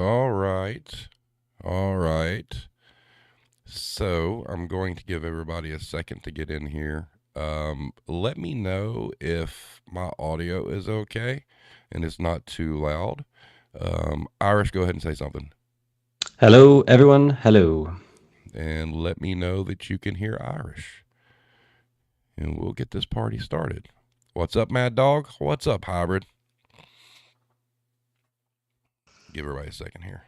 All right. All right. So I'm going to give everybody a second to get in here. Let me know if my audio is okay and it's not too loud. Irish, go ahead and say something. Hello, everyone. Hello. And let me know that you can hear Irish. And we'll get this party started. What's up, Mad Dog? What's up, Hybrid? Give everybody a second here.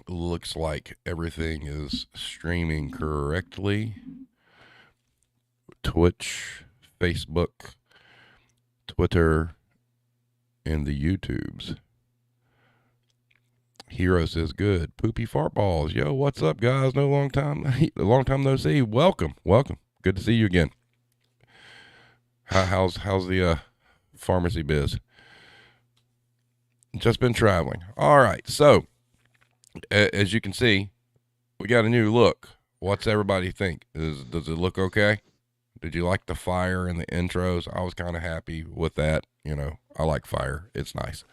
Looks like everything is streaming correctly. Twitch, Facebook, Twitter, and the YouTubes. Hero says good. Poopy fart balls. Yo, what's up, guys? Long time no see. Welcome. Good to see you again. How's the pharmacy biz? Just been traveling. All right. So, as you can see, we got a new look. What's everybody think? Does it look okay? Did you like the fire and the intros? I was kind of happy with that. I like fire. It's nice.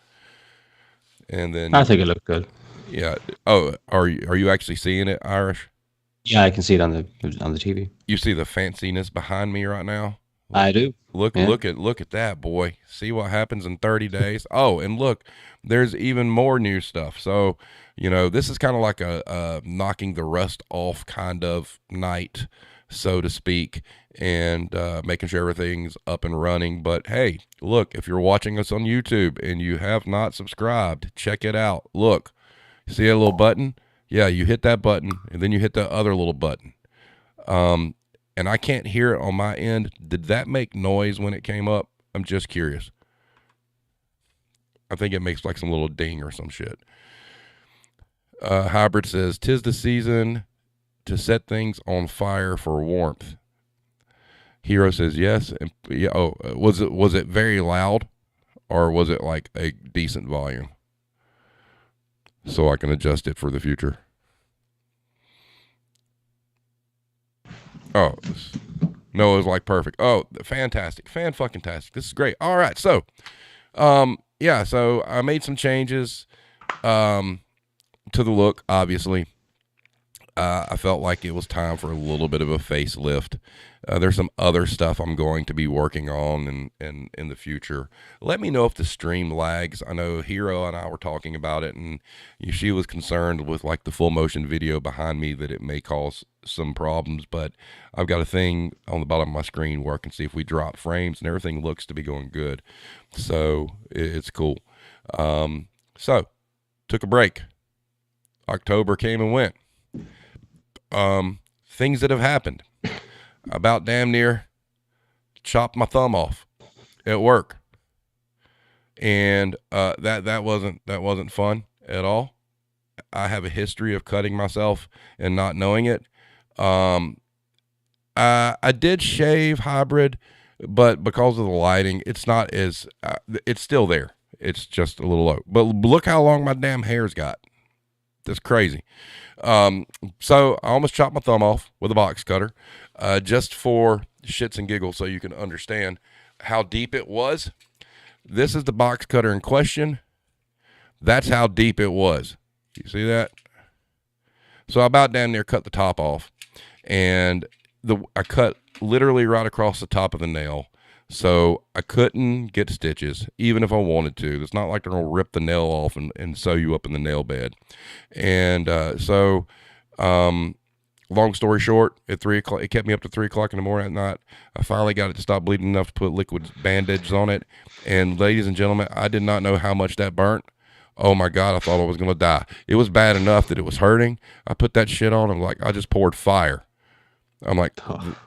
And I then, think it looked good. yeah. Oh, are you actually seeing it, Irish? Yeah, I can see it on the TV. You see the fanciness behind me right now? I do. Look, Yeah. look at that, boy. See what happens in 30 days. Oh, and look, there's even more new stuff. So, this is kind of like a knocking the rust off kind of night, so to speak, and making sure everything's up and running. But hey, look, if you're watching us on YouTube and you have not subscribed, check it out. Look, see that little button? Yeah, you hit that button and then you hit the other little button. Um, and I can't hear it on my end. Did that make noise when it came up? I'm just curious. I think it makes like some little ding or some shit. Hybrid says, "'Tis the season to set things on fire for warmth." Hero says yes. And yeah, oh, was it very loud, or was it like a decent volume, so I can adjust it for the future? Oh, no, it was like perfect. Oh, fantastic, fucking tastic. This is great. All right, so yeah, so I made some changes to the look. Obviously, I felt like it was time for a little bit of a facelift. There's some other stuff I'm going to be working on in the future. Let me know if the stream lags. I know Hero and I were talking about it, and she was concerned with like the full motion video behind me that it may cause some problems. But I've got a thing on the bottom of my screen where I can see if we drop frames, and everything looks to be going good. So it's cool. So took a break. October came and went. Things that have happened. About damn near chopped my thumb off at work, and that wasn't fun at all. I have a history of cutting myself and not knowing it. Um, I did shave hybrid, but because of the lighting, it's not as it's still there. It's just a little low. But look how long my damn hair's got. That's crazy. Um, so I almost chopped my thumb off with a box cutter, just for shits and giggles, so you can understand how deep it was. This is the box cutter in question. That's how deep it was. You see that? So I about down there cut the top off, and I cut literally right across the top of the nail. So I couldn't get stitches, even if I wanted to. It's not like they're gonna rip the nail off and sew you up in the nail bed. And so, long story short, at 3 o'clock, it kept me up to 3 o'clock in the morning at night. I finally got it to stop bleeding enough to put liquid bandages on it. And ladies and gentlemen, I did not know how much that burnt. Oh my God, I thought I was gonna die. It was bad enough that it was hurting. I put that shit on. I'm like, I just poured fire. I'm like,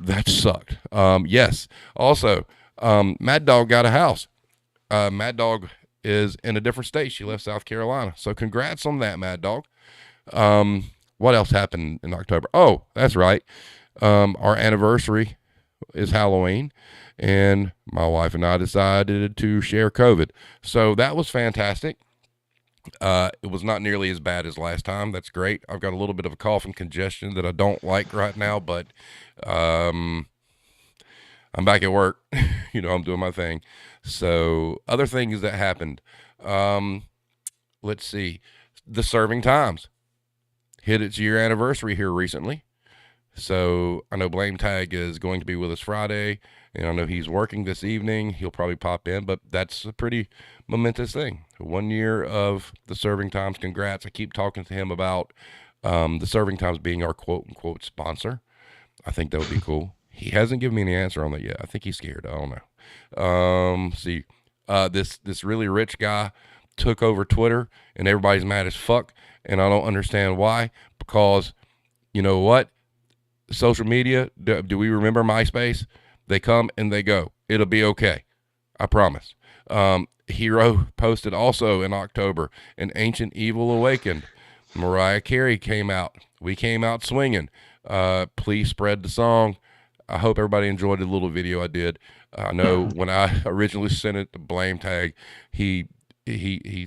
that sucked. Yes. Also, Mad Dog got a house. Mad Dog is in a different state. She left South Carolina. So congrats on that, Mad Dog. What else happened in October? Oh, that's right. Our anniversary is Halloween, and my wife and I decided to share COVID. So that was fantastic. It was not nearly as bad as last time. That's great. I've got a little bit of a cough and congestion that I don't like right now, but I'm back at work. I'm doing my thing. So other things that happened. Um, let's see. The serving times hit its year anniversary here recently. So I know Blame Tag is going to be with us Friday, and I know he's working this evening. He'll probably pop in, but that's a pretty momentous thing. 1 year of the serving times. Congrats. I keep talking to him about the serving times being our quote unquote sponsor. I think that would be cool. He hasn't given me any answer on that yet. I think he's scared. I don't know. See, this really rich guy took over Twitter, and everybody's mad as fuck, and I don't understand why. Because you know what? Social media. Do we remember MySpace? They come and they go. It'll be okay. I promise. Hero posted also in October, An Ancient Evil Awakened. Mariah Carey came out. We came out swinging. Please spread the song. I hope everybody enjoyed the little video I did. I know when I originally sent it to Blame Tag, he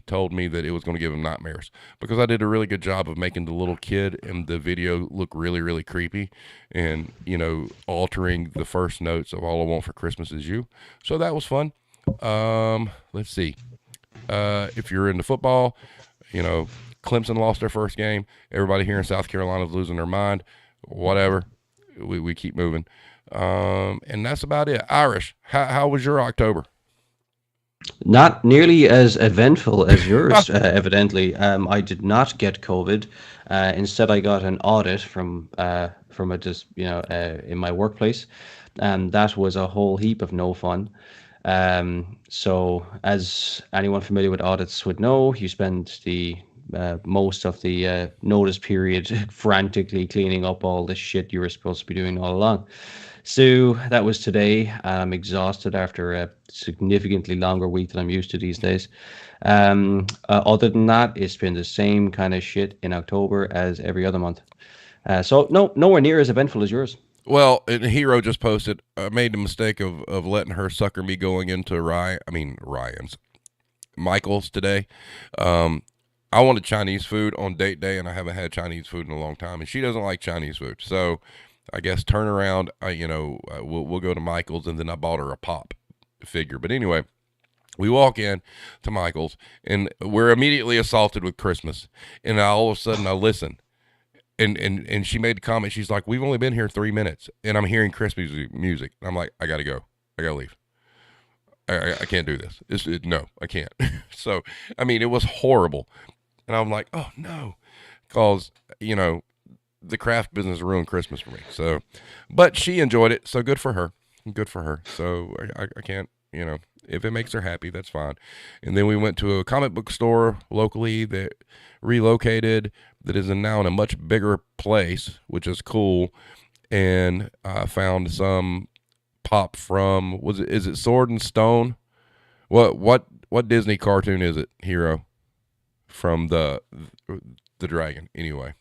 told me that it was going to give him nightmares because I did a really good job of making the little kid in the video look really, really creepy and, altering the first notes of All I Want for Christmas Is You. So that was fun. Let's see. If you're into football, Clemson lost their first game. Everybody here in South Carolina is losing their mind. Whatever. We keep moving. And that's about it. Irish, how was your October? Not nearly as eventful as yours, evidently. I did not get COVID. Instead, I got an audit from a just in my workplace, and that was a whole heap of no fun. So, as anyone familiar with audits would know, you spend the most of the notice period frantically cleaning up all the shit you were supposed to be doing all along. So that was today. I'm exhausted after a significantly longer week than I'm used to these days. Other than that, it's been the same kind of shit in October as every other month. So no, nowhere near as eventful as yours. Well, and Hero just posted, I made the mistake of letting her sucker me going into Ryan's, Michael's today. Um, I wanted Chinese food on date day, and I haven't had Chinese food in a long time, and she doesn't like Chinese food. So I guess turn around, we'll go to Michael's, and then I bought her a pop figure. But anyway, we walk in to Michael's, and we're immediately assaulted with Christmas. And all of a sudden, I listen, and she made the comment. She's like, "We've only been here 3 minutes, and I'm hearing Christmas music." And I'm like, "I gotta go. I gotta leave. I can't do this. No, I can't." So, I mean, it was horrible, and I'm like, "Oh no," because the craft business ruined Christmas for me. So, but she enjoyed it, so good for her. Good for her. So I can't, if it makes her happy, that's fine. And then we went to a comic book store locally that relocated, that is now in a much bigger place, which is cool. And I found some pop from is it Sword and Stone? What Disney cartoon is it? Hero from the dragon. Anyway.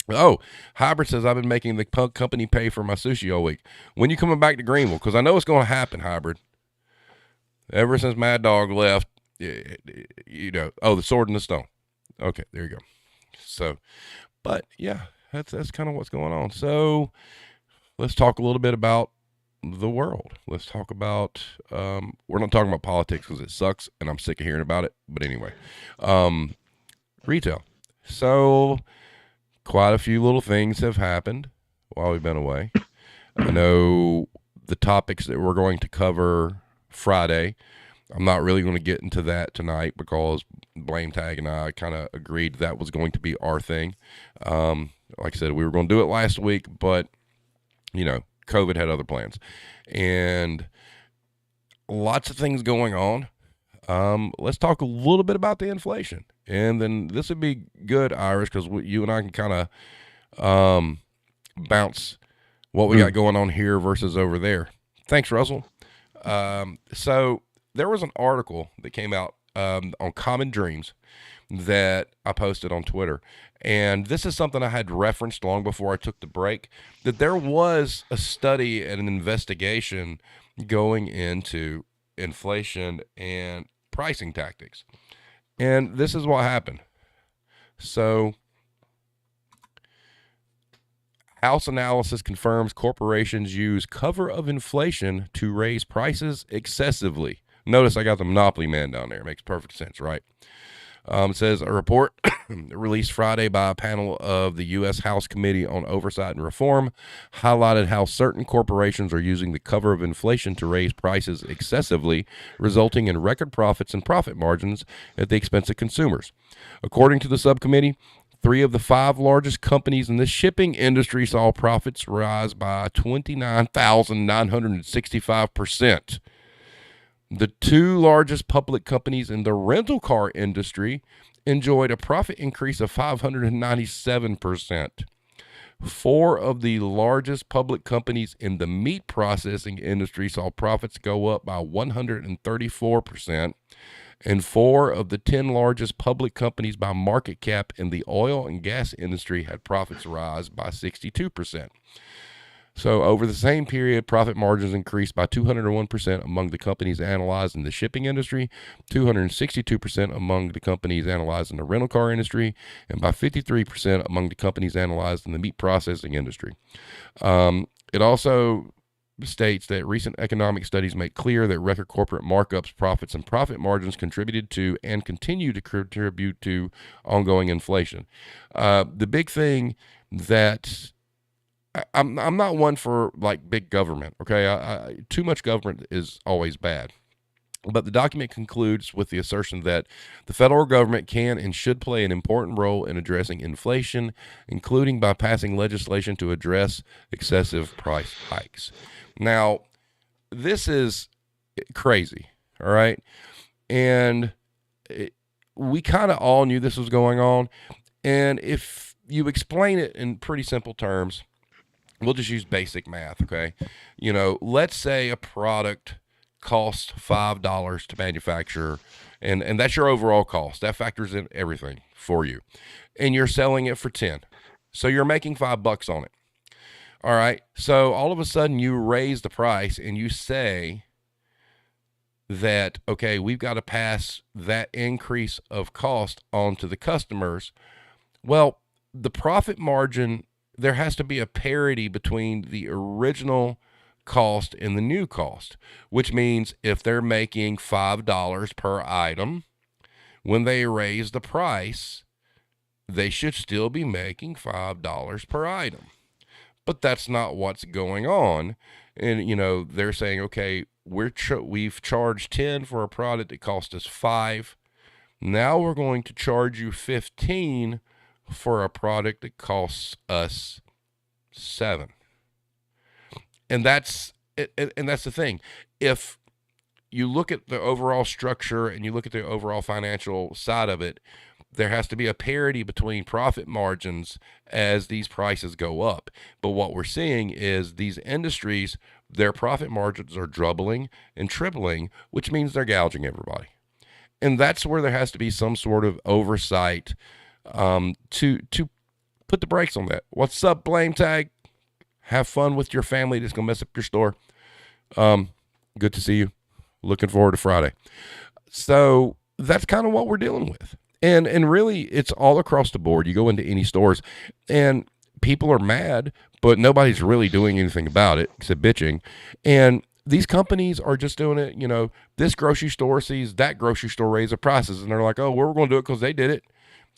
Oh, Hybrid says I've been making the company pay for my sushi all week. When you coming back to Greenville? Because I know it's going to happen, Hybrid. Ever since Mad Dog left, Oh, the Sword and the Stone. Okay, there you go. So, but yeah, that's kind of what's going on. So let's talk a little bit about the world. Let's talk about. We're not talking about politics because it sucks, and I'm sick of hearing about it. But anyway, retail. So quite a few little things have happened while we've been away. I know the topics that we're going to cover Friday. I'm not really going to get into that tonight because Blame Tag and I kind of agreed that was going to be our thing. Like I said, we were going to do it last week, but COVID had other plans, and lots of things going on. Let's talk a little bit about the inflation, and then this would be good, Irish, because you and I can kind of bounce what we got going on here versus over there. Thanks, Russell. So there was an article that came out on Common Dreams that I posted on Twitter. And this is something I had referenced long before I took the break, that there was a study and an investigation going into inflation and pricing tactics. And this is what happened. So House analysis confirms corporations use cover of inflation to raise prices excessively. Notice I got the monopoly man down there. It makes perfect sense, right? It says a report released Friday by a panel of the U.S. House Committee on Oversight and Reform highlighted how certain corporations are using the cover of inflation to raise prices excessively, resulting in record profits and profit margins at the expense of consumers. According to the subcommittee, three of the five largest companies in the shipping industry saw profits rise by 29,965%. The two largest public companies in the rental car industry enjoyed a profit increase of 597%. Four of the largest public companies in the meat processing industry saw profits go up by 134%. And four of the 10 largest public companies by market cap in the oil and gas industry had profits rise by 62%. So, over the same period, profit margins increased by 201% among the companies analyzed in the shipping industry, 262% among the companies analyzed in the rental car industry, and by 53% among the companies analyzed in the meat processing industry. It also states that recent economic studies make clear that record corporate markups, profits, and profit margins contributed to and continue to contribute to ongoing inflation. The big thing that I'm not one for like big government. Okay, too much government is always bad. But the document concludes with the assertion that the federal government can and should play an important role in addressing inflation, including by passing legislation to address excessive price hikes. Now, this is crazy, all right? And we kind of all knew this was going on. And if you explain it in pretty simple terms, we'll just use basic math, okay? Let's say a product costs $5 to manufacture, and that's your overall cost. That factors in everything for you. And you're selling it for 10. So you're making $5 on it. All right. So all of a sudden you raise the price and you say that, okay, we've got to pass that increase of cost on to the customers. Well, the profit margin, there has to be a parity between the original cost and the new cost, which means if they're making $5 per item, when they raise the price, they should still be making $5 per item. But that's not what's going on. And, they're saying, okay, we've charged 10 for a product that cost us 5. Now we're going to charge you 15 for a product that costs us 7. And that's the thing. If you look at the overall structure and you look at the overall financial side of it, there has to be a parity between profit margins as these prices go up. But what we're seeing is these industries, their profit margins are doubling and tripling, which means they're gouging everybody. And that's where there has to be some sort of oversight to put the brakes on that. What's up, Blame Tag? Have fun with your family that's going to mess up your store. Good to see you. Looking forward to Friday. So that's kind of what we're dealing with. And really, it's all across the board. You go into any stores, and people are mad, but nobody's really doing anything about it except bitching. And these companies are just doing it. This grocery store sees that grocery store raise the prices, and they're like, oh, well, we're going to do it because they did it.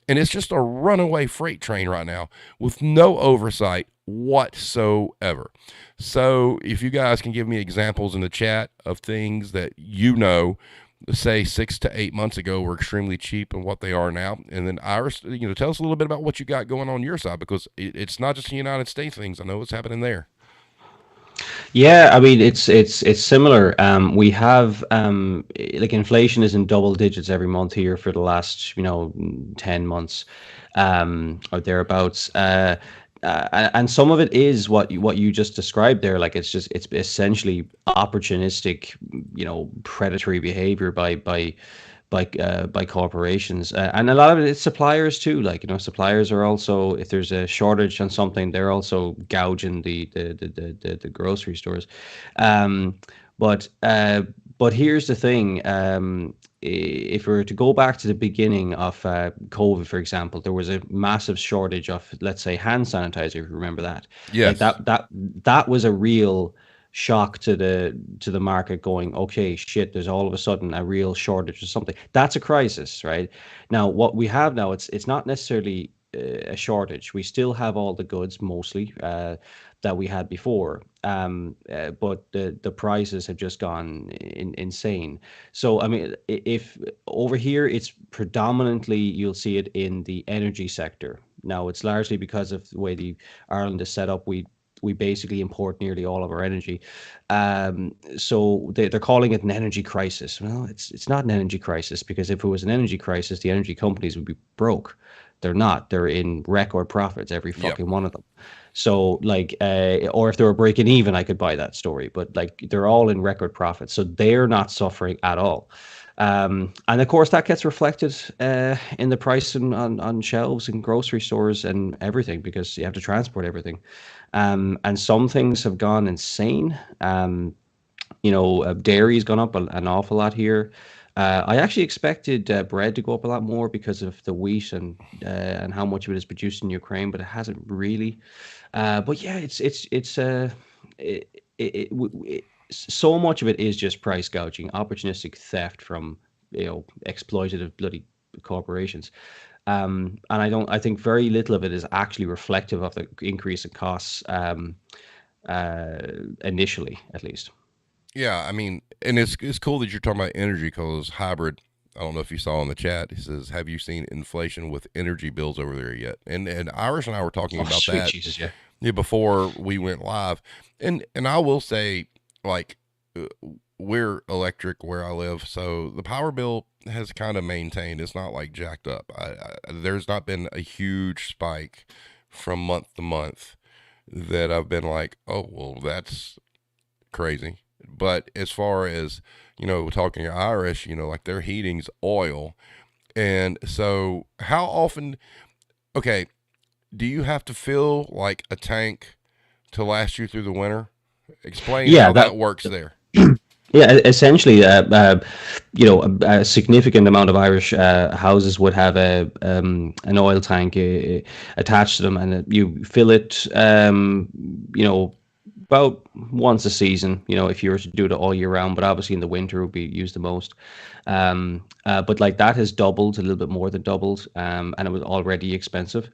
And it's just a runaway freight train right now with no oversight whatsoever. So if you guys can give me examples in the chat of things that say 6 to 8 months ago were extremely cheap and what they are now. And then Iris, tell us a little bit about what you got going on your side, because it's not just the United States things. I know what's happening there. Yeah, I mean it's similar. We have like inflation is in double digits every month here for the last 10 months, or thereabouts. And some of it is what you just described there. Like it's essentially opportunistic, predatory behavior by corporations, and a lot of it is suppliers too. Like suppliers are also, if there's a shortage on something, they're also gouging the grocery stores. But But here's the thing: if we were to go back to the beginning of COVID, for example, there was a massive shortage of, let's say, hand sanitizer. If you remember that, like Yes. that was a real shock to the market. Going, okay, shit, there's all of a sudden a real shortage of something. That's a crisis, right? Now, what we have now, it's not necessarily a shortage. We still have all the goods mostly that we had before, but the prices have just gone insane. So I mean, if over here it's predominantly you'll see it in the energy sector. Now it's largely because of the way the Ireland is set up. We basically import nearly all of our energy. So they're calling it an energy crisis. Well, it's not an energy crisis, because if it was an energy crisis, the energy companies would be broke. They're not. They're in record profits, every Yep. fucking one of them. So like, or if they were breaking even, I could buy that story. But like, they're all in record profits, so they're not suffering at all. And of course, that gets reflected in the price on shelves in grocery stores and everything, because you have to transport everything. And some things have gone insane. Dairy's gone up an awful lot here. I actually expected bread to go up a lot more because of the wheat and how much of it is produced in Ukraine, but it hasn't really. But yeah, it, so much of it is just price gouging, opportunistic theft from exploitative bloody corporations. And I think very little of it is actually reflective of the increase in costs, initially, at least. Yeah, I mean, and it's cool that you're talking about energy because hybrid. I don't know if you saw in the chat. He says, "Have you seen inflation with energy bills over there yet?" And Irish and I were talking Oh, about sweet that, Jesus, yeah. yeah, before we went live. And I will say, like, uh, we're electric where I live, so the power bill has kind of maintained. It's not like jacked up. There's not been a huge spike from month to month that I've been like, oh well, that's crazy. But as far as, talking Irish, like their heating's oil. And so how often, okay, do you have to fill like a tank to last you through the winter? Explain Yeah, how that that works there. essentially, a significant amount of Irish houses would have an oil tank attached to them, and you fill it, you know, about once a season. If you were to do it all year round, but obviously in the winter it would be used the most. But like that has doubled, a little bit more than doubled, and it was already expensive.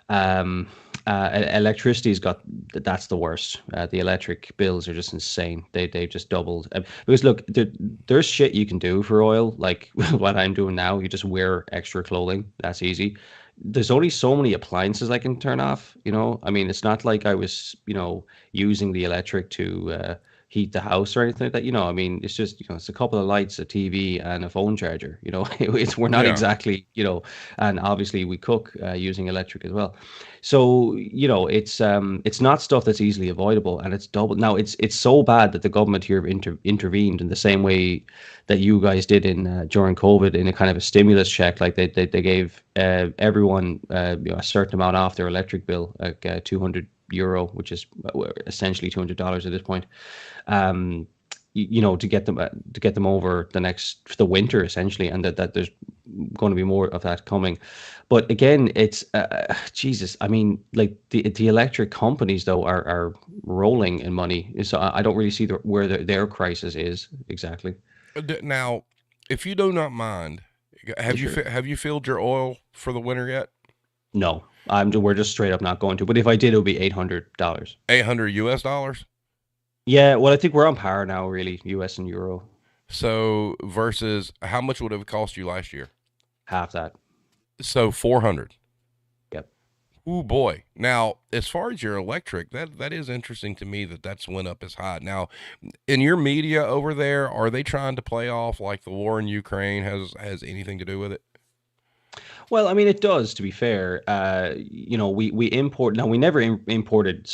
Um, Electricity's got that's the worst. The electric bills are just insane. They've just doubled. Because look, there's shit you can do for oil, like what I'm doing now. You just wear extra clothing. That's easy. There's only so many appliances I can turn off. I mean, it's not like I was, using the electric to heat the house or anything like that. I mean, it's just, it's a couple of lights, a TV, and a phone charger. We're not Yeah. exactly, and obviously we cook using electric as well. So it's not stuff that's easily avoidable, and it's double. Now it's so bad that the government here have intervened in the same way that you guys did in during COVID, in a kind of a stimulus check. Like they gave everyone a certain amount off their electric bill, like €200, which is essentially $200 at this point. Um, to get them over the winter, essentially, and that there's going to be more of that coming. But again, it's Jesus. I mean, like the electric companies though are rolling in money, so I don't really see where their crisis is exactly. Now, if you do not mind, have you Sure. have you filled your oil for the winter yet? No, we're just straight up not going to. But if I did, it would be $800. $800. Yeah, well, I think we're on par now, really, US and euro, So versus how much would it have cost you last year? half that. So 400. Yep. Oh boy. Now, as far as your electric, that is interesting to me that that's went up as high. Now, in your media over there, are they trying to play off like the war in Ukraine has anything to do with it? Well, I mean, it does. To be fair, we import now. We never imported,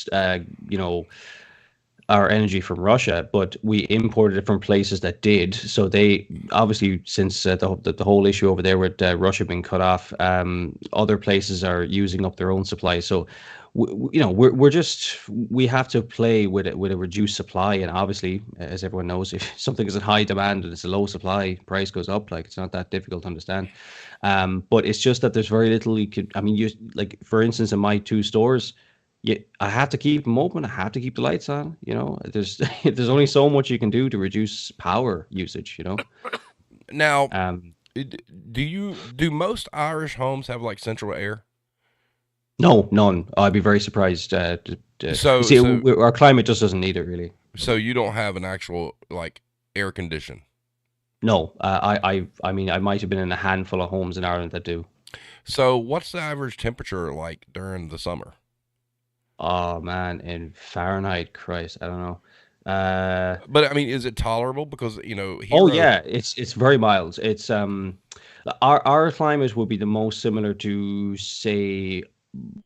our energy from Russia, but we imported it from places that did. So they obviously, since the whole issue over there with Russia being cut off, other places are using up their own supply. So you know, we're just, we have to play with it, with a reduced supply, and obviously, as everyone knows, if something is in high demand and it's a low supply, price goes up. Like, it's not that difficult to understand. But it's just that there's very little you could. I mean, you, like, for instance, in my two stores, I have to keep them open. I have to keep the lights on. You know, there's there's only so much you can do to reduce power usage. You know. Now, Um, do most Irish homes have like central air? no, none. I'd be very surprised. You So see, so our climate just doesn't need it really. so you don't have an actual like air condition. No, I mean, I might have been in a handful of homes in Ireland that do. So what's the average temperature like during the summer? Oh man, in Fahrenheit, Christ, I don't know. Uh, But I mean, is it tolerable? Because oh Hero. yeah, it's very mild. It's our climate would be the most similar to, say,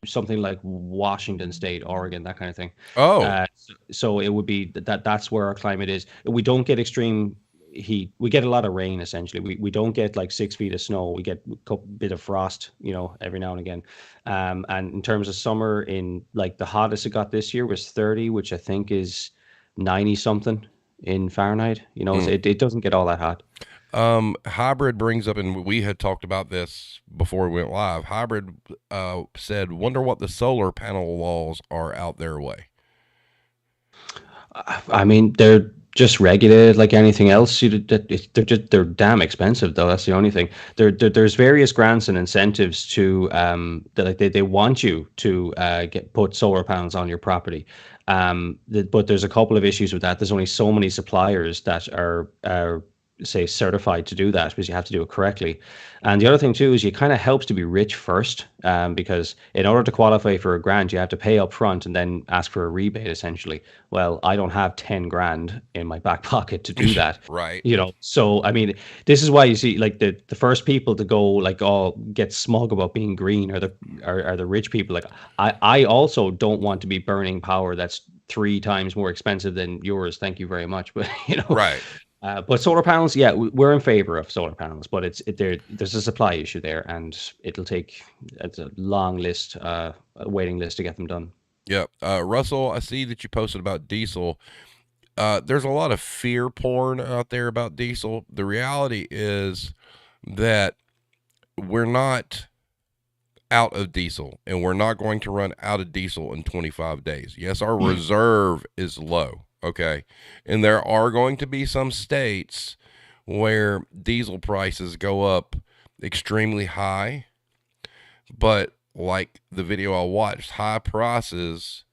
something like Washington State, Oregon, that kind of thing. Oh, So it would be that's where our climate is. We don't get extreme heat. We get a lot of rain essentially. We don't get like 6 feet of snow. We get a bit of frost, you know, every now and again. And in terms of summer, in like the hottest it got this year was 30, which I think is 90 something in Fahrenheit. You know, mm. it doesn't get all that hot. Hybrid brings up, and we had talked about this before we went live. Hybrid said, "Wonder what the solar panel laws are out their way." I mean, they're just regulated like anything else. They're damn expensive though. That's the only thing. There's various grants and incentives to that, like, they want you to get put solar panels on your property. But there's a couple of issues with that. There's only so many suppliers that are say certified to do that, because you have to do it correctly. And the other thing too is, it kind of helps to be rich first, because in order to qualify for a grant, you have to pay up front and then ask for a rebate essentially. Well, I don't have 10 grand in my back pocket to do that. Right. You know, so I mean, this is why you see, like, the first people to go, like, all get smug about being green are the rich people. Like, I also don't want to be burning power that's 3 times more expensive than yours. Thank you very much. But Right. but solar panels, yeah, we're in favor of solar panels, but there's a supply issue there, and it's a long list, a waiting list to get them done. Yep. Russell, I see that you posted about diesel. There's a lot of fear porn out there about diesel. The reality is that we're not out of diesel, and we're not going to run out of diesel in 25 days. Yes, our reserve is low, okay? And there are going to be some states where diesel prices go up extremely high, but like the video I watched, high prices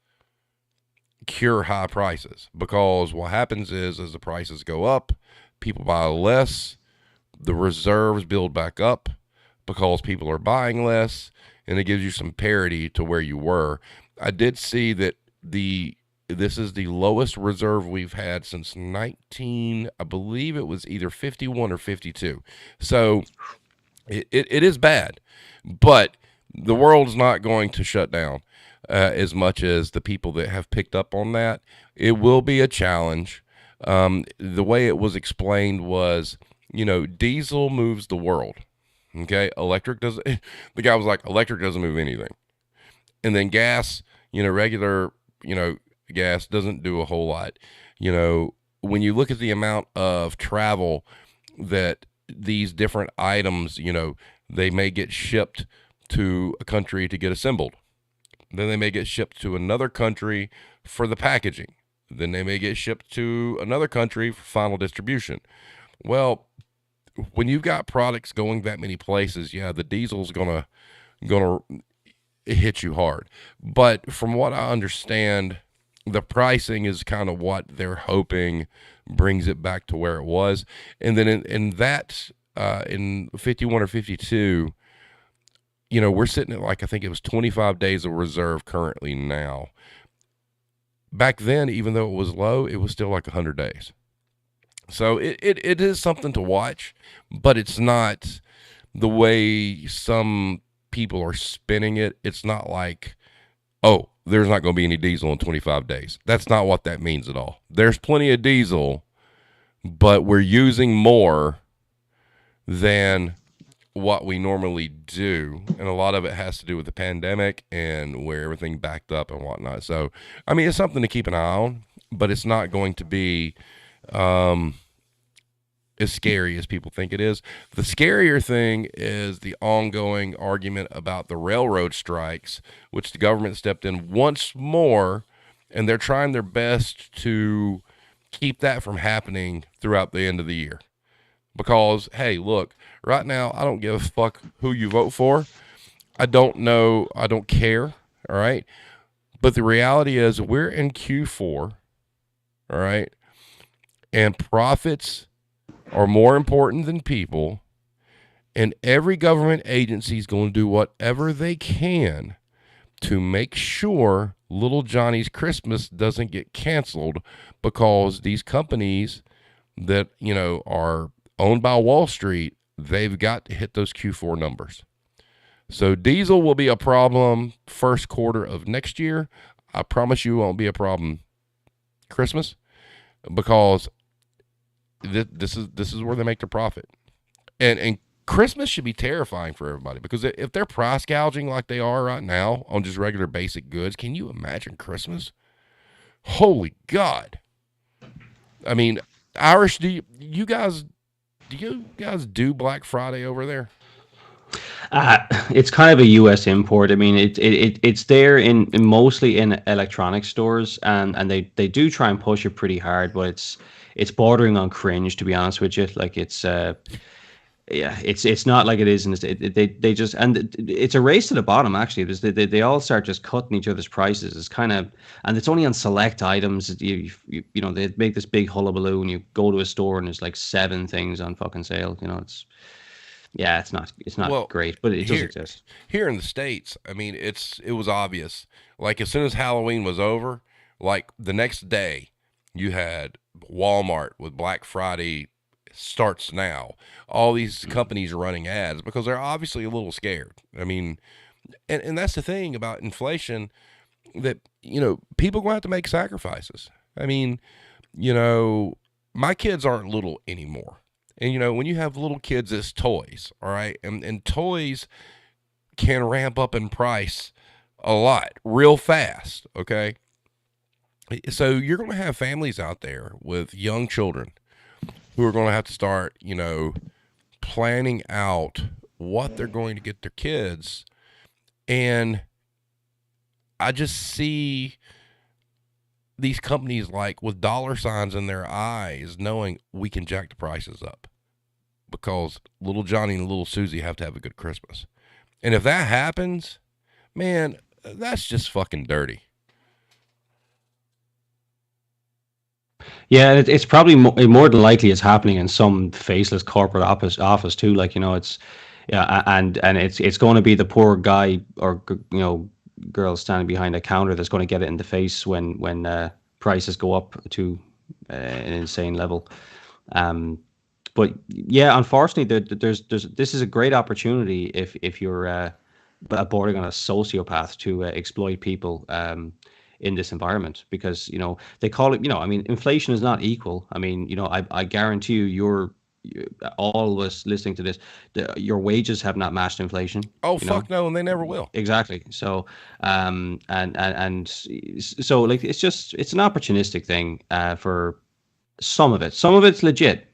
cure high prices, because what happens is as the prices go up, people buy less, the reserves build back up because people are buying less, and it gives you some parity to where you were. I did see that this is the lowest reserve we've had since 19, I believe it was either 51 or 52. So it is bad, but the world's not going to shut down as much as the people that have picked up on that. It will be a challenge. The way it was explained was, diesel moves the world. Okay, electric doesn't. The guy was like, electric doesn't move anything, and then gas, regular, gas doesn't do a whole lot. When you look at the amount of travel that these different items, they may get shipped to a country to get assembled. Then they may get shipped to another country for the packaging. Then they may get shipped to another country for final distribution. Well, when you've got products going that many places, yeah, the diesel's gonna hit you hard. But from what I understand, the pricing is kind of what they're hoping brings it back to where it was. And then in that in 51 or 52, we're sitting at, like, I think it was 25 days of reserve currently now. Back then, even though it was low, it was still like 100 days. So it is something to watch, but it's not the way some people are spinning it. It's not like, oh, there's not going to be any diesel in 25 days. That's not what that means at all. There's plenty of diesel, but we're using more than what we normally do, and a lot of it has to do with the pandemic and where everything backed up and whatnot. So, I mean, it's something to keep an eye on, but it's not going to be um, as scary as people think it is. The scarier thing is the ongoing argument about the railroad strikes, which the government stepped in once more, and they're trying their best to keep that from happening throughout the end of the year. Because, hey, look, right now, I don't give a fuck who you vote for. I don't know. I don't care. All right. But the reality is, we're in Q4. All right. And profits are more important than people. And every government agency is going to do whatever they can to make sure little Johnny's Christmas doesn't get canceled, because these companies that, are owned by Wall Street, they've got to hit those Q4 numbers. So diesel will be a problem first quarter of next year. I promise you it won't be a problem Christmas, because this is where they make their profit. And Christmas should be terrifying for everybody, because if they're price gouging like they are right now on just regular basic goods, can you imagine Christmas? Holy God! I mean, Irish, do you guys do Black Friday over there? Uh, it's kind of a U.S. import. I mean, it's there in mostly in electronic stores, and they do try and push it pretty hard, but it's bordering on cringe, to be honest with you. Like it's yeah, it's not like it is, and they just, and it's a race to the bottom actually. They all start just cutting each other's prices. It's kind of, and it's only on select items. They make this big hullabaloo, and you go to a store and there's like seven things on fucking sale. It's, yeah, it's not Well, great, but it does here exist. here in the states, I mean, it was obvious. Like as soon as Halloween was over, like the next day, you had Walmart with Black Friday starts now. All these companies are running ads because they're obviously a little scared. I mean, and that's the thing about inflation, that people going to have to make sacrifices. I mean, you know, my kids aren't little anymore. And when you have little kids, it's toys, all right? And toys can ramp up in price a lot real fast, okay? So you're going to have families out there with young children who are going to have to start, planning out what they're going to get their kids. And I just see these companies like with dollar signs in their eyes, knowing we can jack the prices up because little Johnny and little Susie have to have a good Christmas. And if that happens, man, that's just fucking dirty. Yeah, and it's probably more than likely it's happening in some faceless corporate office too. Like it's, yeah, and it's going to be the poor guy or girl standing behind a counter that's going to get it in the face when prices go up to an insane level. Um, but yeah, unfortunately, there's this is a great opportunity if you're bordering on a sociopath to exploit people in this environment, because they call it, I mean, inflation is not equal. I mean, I guarantee all of us listening to this, your wages have not matched inflation. Oh You know, fuck no, and they never will. exactly. So, and so like it's an opportunistic thing for some of it. Some of it's legit.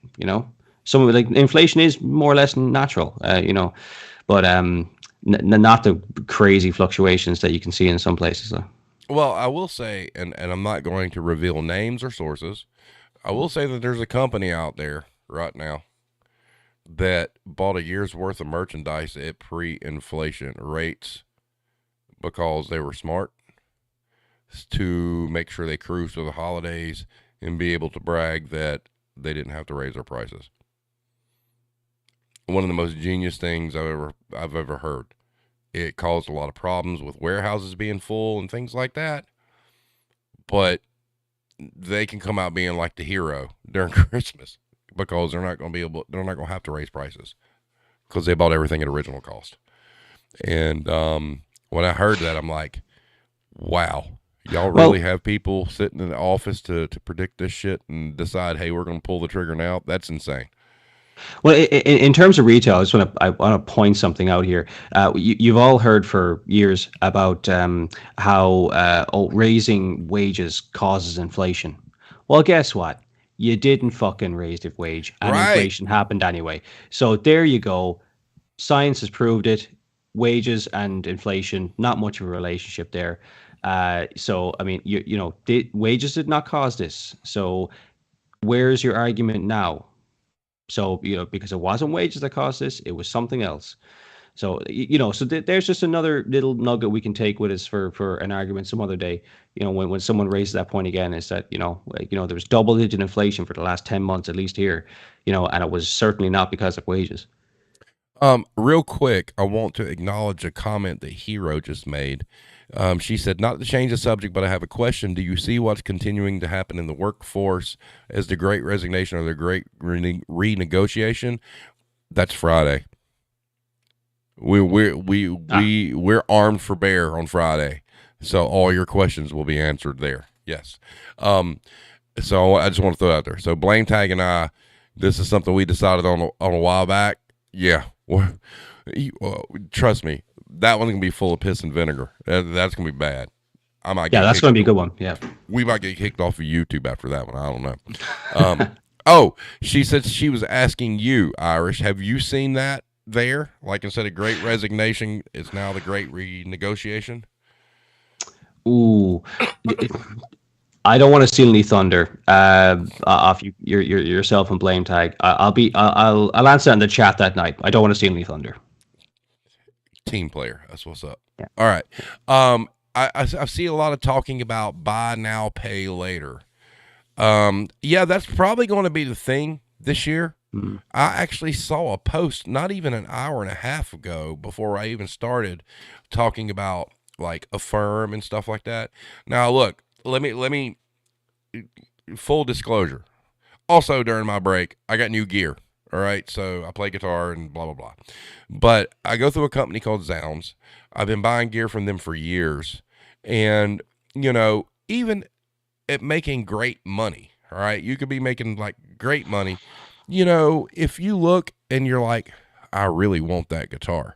Some of it, like inflation is more or less natural. But not the crazy fluctuations that you can see in some places. Though. Well, I will say, and I'm not going to reveal names or sources. I will say that there's a company out there right now that bought a year's worth of merchandise at pre-inflation rates because they were smart to make sure they cruise through the holidays and be able to brag that they didn't have to raise their prices. One of the most genius things I've ever heard. It caused a lot of problems with warehouses being full and things like that, but they can come out being like the hero during Christmas because they're not going to have to raise prices because they bought everything at original cost. And when I heard that, I'm like, wow, y'all really Well, have people sitting in the office to predict this shit and decide, hey, we're going to pull the trigger now? That's insane. Well, in terms of retail, I want to point something out here. You've all heard for years about how raising wages causes inflation. Well, guess what? You didn't fucking raise the wage, and Right. inflation happened anyway. So there you go. Science has proved it. Wages and inflation, not much of a relationship there. So I mean, wages did not cause this. So where's your argument now? So, because it wasn't wages that caused this, it was something else. So, there's just another little nugget we can take with us for an argument some other day. When someone raises that point again, is that, there was double digit inflation for the last 10 months, at least here, and it was certainly not because of wages. Real quick, I want to acknowledge a comment that Hero just made. She said, not to change the subject, but I have a question. Do you see what's continuing to happen in the workforce as the great resignation or the great renegotiation? That's Friday. Ah, We're armed for bear on Friday, so all your questions will be answered there. Yes. Um, so I just want to throw it out there. So Blame Tag and I, this is something we decided on a while back. Yeah, trust me, that one's gonna be full of piss and vinegar. That's gonna be bad. I might yeah, get that's kicked. going to be a good one. Yeah. We might get kicked off of YouTube after that one. I don't know. Um, oh, she said she was asking you, Irish. Have you seen that there? Like instead of Great Resignation, it's now the Great Renegotiation. Ooh, I don't want to steal any thunder off yourself and Blame Tag. I'll answer that in the chat that night. I don't want to steal any thunder. Team player. That's what's up. Yeah. All right. I see a lot of talking about buy now, pay later. Yeah, that's probably going to be the thing this year. Mm. I actually saw a post not even an hour and a half ago before I even started talking about like Affirm and stuff like that. Now, look, let me full disclosure. Also, during my break, I got new gear. All right, so I play guitar and blah blah blah. But I go through a company called Zounds. I've been buying gear from them for years, and even at making great money. All right, you could be making like great money. If you look and you're like, I really want that guitar,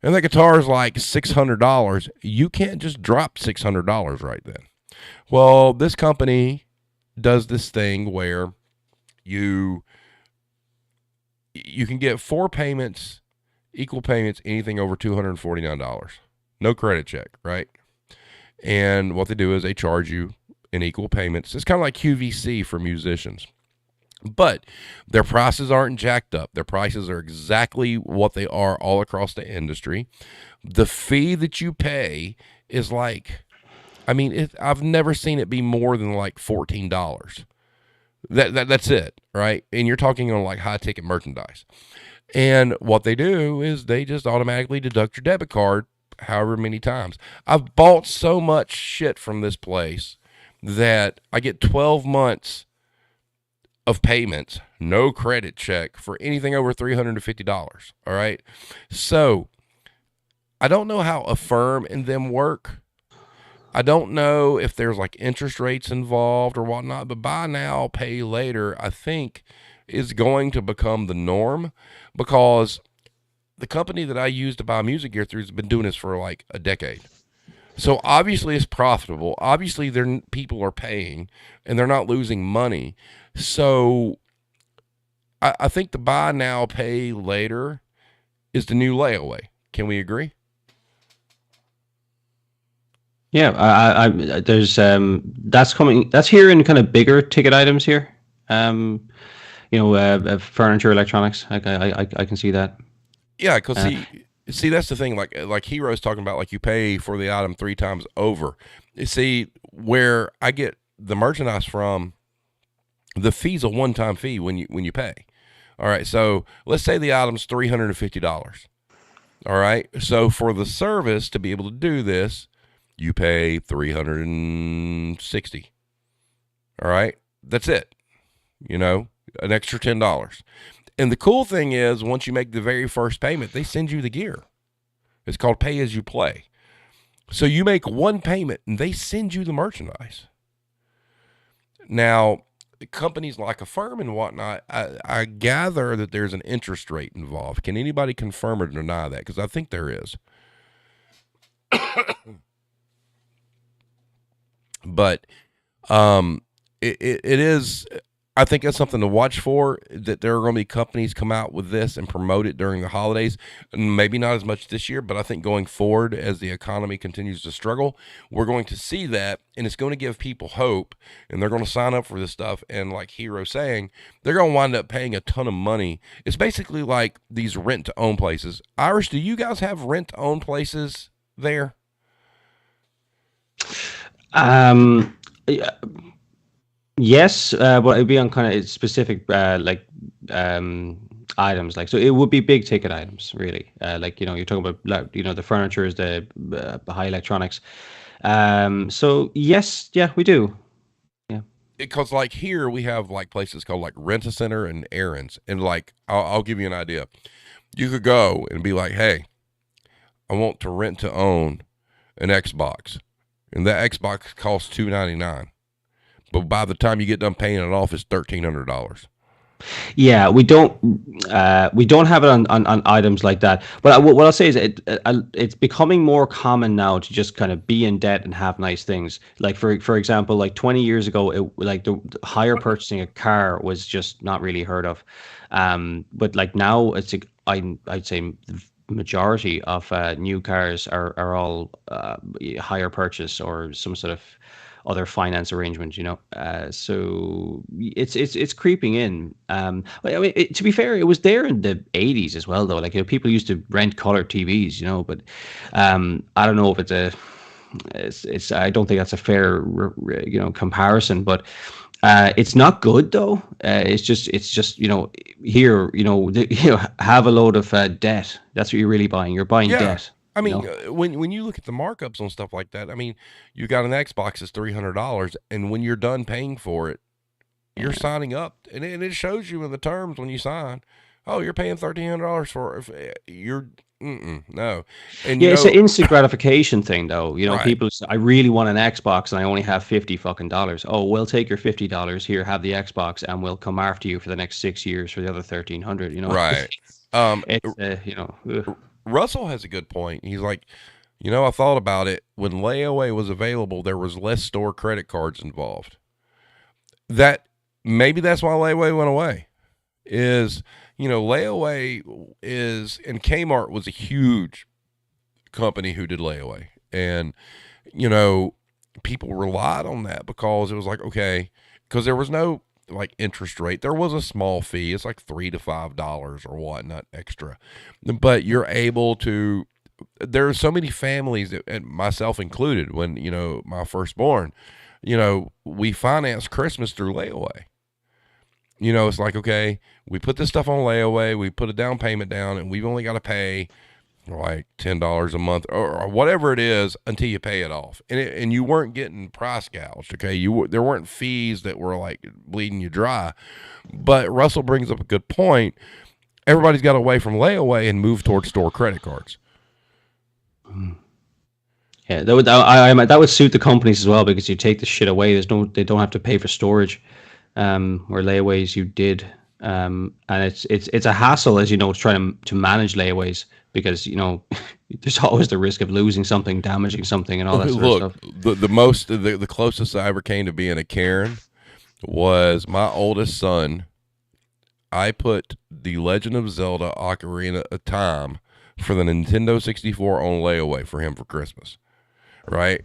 and that guitar is like $600, you can't just drop $600 right then. Well, this company does this thing where you you can get four payments, equal payments, anything over $249. No credit check, right? And what they do is they charge you in equal payments. It's kind of like QVC for musicians. But their prices aren't jacked up. Their prices are exactly what they are all across the industry. The fee that you pay is like, I've never seen it be more than like $14. That's it, right? And you're talking on like high ticket merchandise. And what they do is they just automatically deduct your debit card however many times. I've bought so much shit from this place that I get 12 months of payments, no credit check for anything over $350. All right. So I don't know how Affirm and them work. I don't know if there's like interest rates involved or whatnot, but buy now, pay later, I think is going to become the norm because the company that I use to buy music gear through has been doing this for like a decade. So obviously it's profitable. Obviously people are paying and they're not losing money. So I think the buy now, pay later is the new layaway. Can we agree? Yeah, there's that's coming. That's here in kind of bigger ticket items here. Um, furniture, electronics. I can see that. Yeah, because Uh, see that's the thing. Like Heroes talking about, like you pay for the item three times over. You see where I get the merchandise from, the fee's a one time fee when you pay. All right, so let's say the item's $350. All right, so for the service to be able to do this, you pay 360. All right, that's it. An extra $10. And the cool thing is, once you make the very first payment, they send you the gear. It's called pay as you play. So you make one payment and they send you the merchandise. Now, companies like Affirm and whatnot, I gather that there's an interest rate involved. Can anybody confirm or deny that? Because I think there is. But um, it is. I think that's something to watch for. That there are going to be companies come out with this and promote it during the holidays. Maybe not as much this year, but I think going forward, as the economy continues to struggle, we're going to see that, and it's going to give people hope, and they're going to sign up for this stuff. And like Hero saying, they're going to wind up paying a ton of money. It's basically like these rent to own places. Irish, do you guys have rent to own places there? Um, yes, but it'd be on kind of specific items. Like, so it would be big ticket items, really. Like, you're talking about, like, the furniture, is the high electronics. So yes, yeah, we do. Yeah. Because like here we have like places called like Rent a Center and Aaron's, and like I'll give you an idea. You could go and be like, hey, I want to rent to own an Xbox, and that Xbox costs $299. But by the time you get done paying it off, it's $1,300. Yeah, we don't have it on items like that. But what I'll say is it's becoming more common now to just kind of be in debt and have nice things. Like, for example, like 20 years ago, like the hire purchasing a car was just not really heard of. But like now, I'd say the majority of new cars are all hire purchase or some sort of other finance arrangement, so it's creeping in. I mean, to be fair, it was there in the 80s as well, though. Like, people used to rent color TVs, but I don't know if it's I don't think that's a fair comparison, but it's not good though. It's just here, have a load of debt. That's what you're really buying. You're buying Yeah. debt. I You mean, know. when you look at the markups on stuff like that, I mean, you got an Xbox that's $300, and when you're done paying for it, you're Yeah. signing up, and it shows you in the terms when you sign. Oh, you're paying $1,300 for if you're no, and Yeah, it's an instant gratification thing, though. right, People say, I really want an Xbox and I only have 50 fucking dollars. Oh, we'll take your $50 here, have the Xbox, and we'll come after you for the next 6 years for the other 1,300. right. Um, It's ugh. Russell has a good point. He's like, I thought about it when layaway was available. There was less store credit cards involved. That maybe that's why layaway went away. Is layaway is and Kmart was a huge company who did layaway, and you know people relied on that because it was like okay, because there was no like interest rate. There was a small fee. It's like $3 to $5 or whatnot extra, but you're able to. There are so many families, and myself included, when my firstborn, we financed Christmas through layaway. It's like, okay, we put this stuff on layaway, we put a down payment down, and we've only got to pay like $10 a month or whatever it is until you pay it off. And you weren't getting price gouged, okay? There weren't fees that were like bleeding you dry. But Russell brings up a good point. Everybody's got away from layaway and moved towards store credit cards. Yeah, that would suit the companies as well because you take the shit away. They don't have to pay for storage, where layaways you did, and it's a hassle, as trying to manage layaways because there's always the risk of losing something, damaging something, and all that sort of Look, stuff. the closest I ever came to being a Karen was my oldest son. I put The Legend of Zelda Ocarina of Time for the Nintendo 64 on layaway for him for Christmas, right?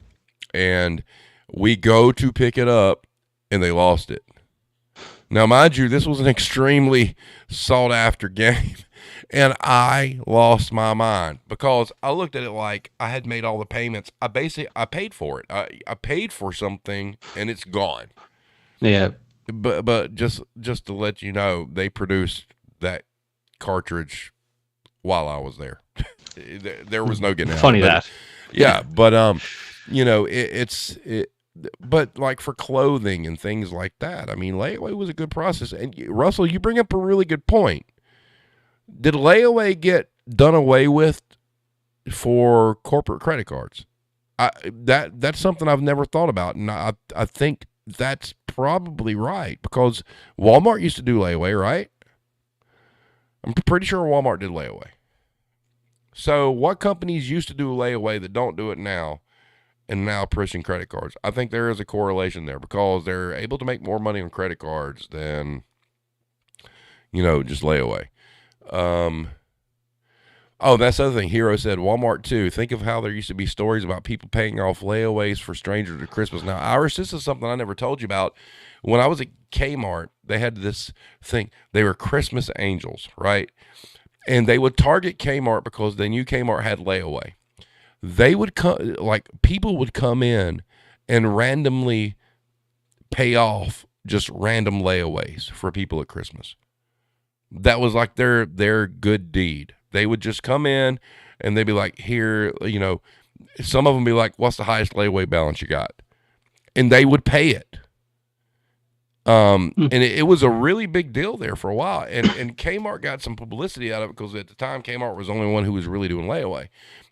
And we go to pick it up, and they lost it. Now, mind you, this was an extremely sought after game, and I lost my mind because I looked at it like I had made all the payments. I paid for it. I paid for something, and it's gone. Yeah, But just to let you know, they produced that cartridge while I was there. There was no getting out. funny But that. yeah, but it's but like for clothing and things like that, I mean, layaway was a good process. And Russell, you bring up a really good point. Did layaway get done away with for corporate credit cards? That's something I've never thought about, and I think that's probably right because Walmart used to do layaway, right? I'm pretty sure Walmart did layaway. So, what companies used to do layaway that don't do it now and now pushing credit cards? I think there is a correlation there because they're able to make more money on credit cards than, just layaway. Um, oh, that's the other thing. Hero said Walmart too. Think of how there used to be stories about people paying off layaways for strangers at Christmas. Now, Irish, this is something I never told you about. When I was at Kmart, they had this thing. They were Christmas angels, right? And they would target Kmart because they knew Kmart had layaway. They would come, like people would come in and randomly pay off just random layaways for people at Christmas. That was like their good deed. They would just come in and they'd be like, here, some of them be like, what's the highest layaway balance you got? And they would pay it. Hmm. And it was a really big deal there for a while. And Kmart got some publicity out of it because at the time Kmart was the only one who was really doing layaway.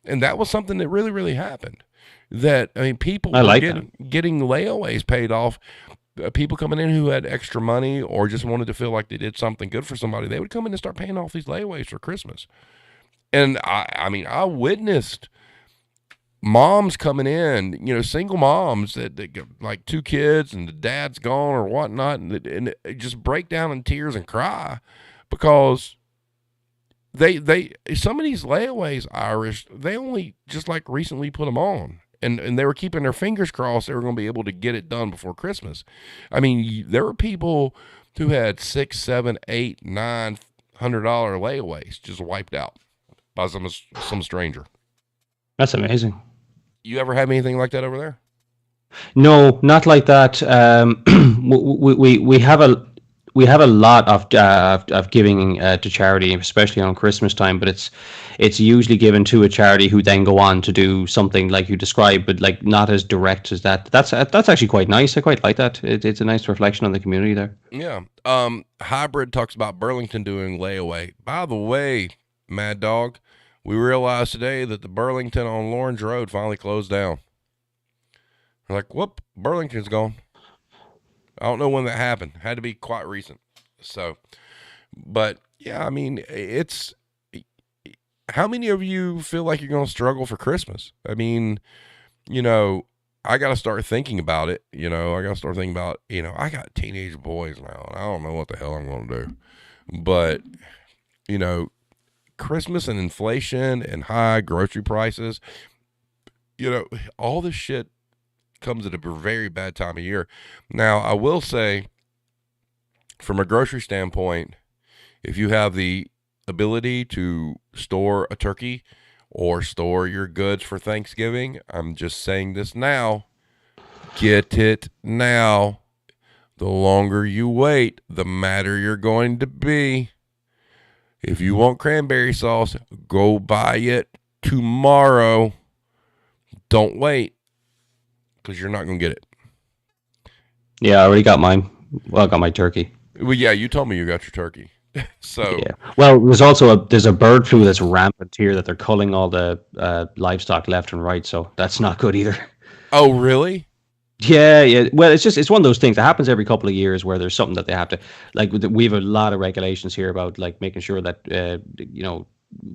And that was something that really, really happened. That I mean, people I were like that. getting layaways paid off. People coming in who had extra money or just wanted to feel like they did something good for somebody, they would come in and start paying off these layaways for Christmas. And I mean, I witnessed moms coming in, single moms that get like two kids and the dad's gone or whatnot, and just break down in tears and cry because they some of these layaways, Irish, they only just like recently put them on. And they were keeping their fingers crossed they were going to be able to get it done before Christmas. I mean, there were people who had $6, $7, $8, $900 layaways just wiped out by some stranger. That's amazing. You ever have anything like that over there? No, not like that. We have a lot of giving to charity, especially on Christmas time. But it's usually given to a charity who then go on to do something like you described, but like not as direct as that. That's actually quite nice. I quite like that. It's a nice reflection on the community there. Yeah. Hybrid talks about Burlington doing layaway. By the way, Mad Dog, we realized today that the Burlington on Lawrence Road finally closed down. We're like, whoop, Burlington's gone. I don't know when that happened. Had to be quite recent. So, but yeah, I mean, it's how many of you feel like you're going to struggle for Christmas? I mean, you know, I got to start thinking about it. I got to start thinking about, I got teenage boys now, and I don't know what the hell I'm going to do. But, you know, Christmas and inflation and high grocery prices, all this shit comes at a very bad time of year. Now, I will say, from a grocery standpoint, if you have the ability to store a turkey or store your goods for Thanksgiving, I'm just saying this now, get it now. The longer you wait, the madder you're going to be. If you want cranberry sauce, go buy it tomorrow. Don't wait because you're not going to get it. Yeah, I already got mine. Well, I got my turkey. Well, yeah, you told me you got your turkey. So, Yeah. Well, there's a bird flu that's rampant here that they're culling all the livestock left and right. So that's not good either. oh, really? Yeah, yeah. Well, it's one of those things that happens every couple of years where there's something that they have to like. We have a lot of regulations here about like making sure that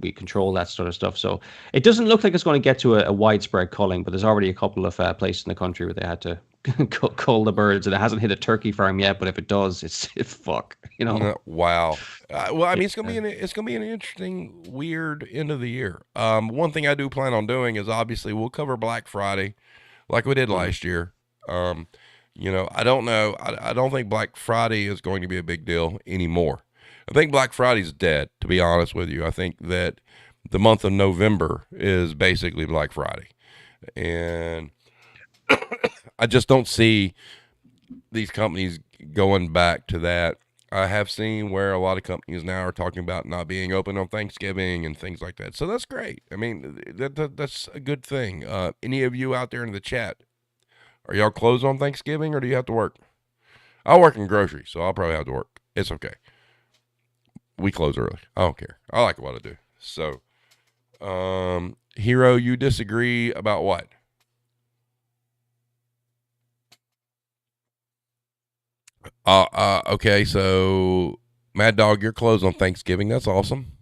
we control that sort of stuff. So it doesn't look like it's going to get to a widespread culling, but there's already a couple of places in the country where they had to cull the birds, and it hasn't hit a turkey farm yet. But if it does, it's fuck. Wow. Well, I mean, it's gonna Yeah. be an interesting, weird end of the year. One thing I do plan on doing is obviously we'll cover Black Friday, like we did Mm. last year. Um, I don't know. I don't think Black Friday is going to be a big deal anymore. I think Black Friday's dead. To be honest with you, I think that the month of November is basically Black Friday, and I just don't see these companies going back to that. I have seen where a lot of companies now are talking about not being open on Thanksgiving and things like that. So that's great. I mean, that's a good thing. Any of you out there in the chat, are y'all closed on Thanksgiving or do you have to work? I work in grocery, so I'll probably have to work. It's okay. We close early. I don't care. I like what I do. So, Hero, you disagree about what? Okay, so Mad Dog, you're closed on Thanksgiving. That's awesome.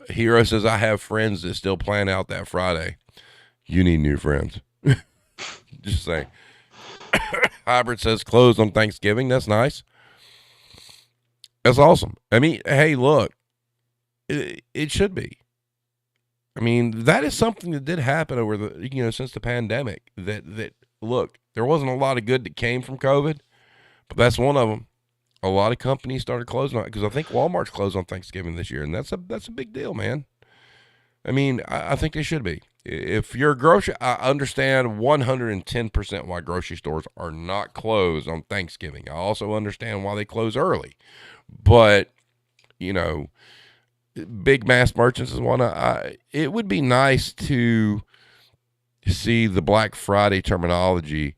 Hero says I have friends that still plan out that Friday. You need new friends. Just saying. Hybrid says closed on Thanksgiving. That's nice. That's awesome. I mean, hey, look, it should be. I mean, that is something that did happen over the since the pandemic. That look, there wasn't a lot of good that came from COVID, but that's one of them. A lot of companies started closing on it because I think Walmart's closed on Thanksgiving this year, and that's a big deal, man. I mean, I think they should be. If you're a grocery, I understand 110% why grocery stores are not closed on Thanksgiving. I also understand why they close early, but you know, big mass merchants and whatnot. It would be nice to see the Black Friday terminology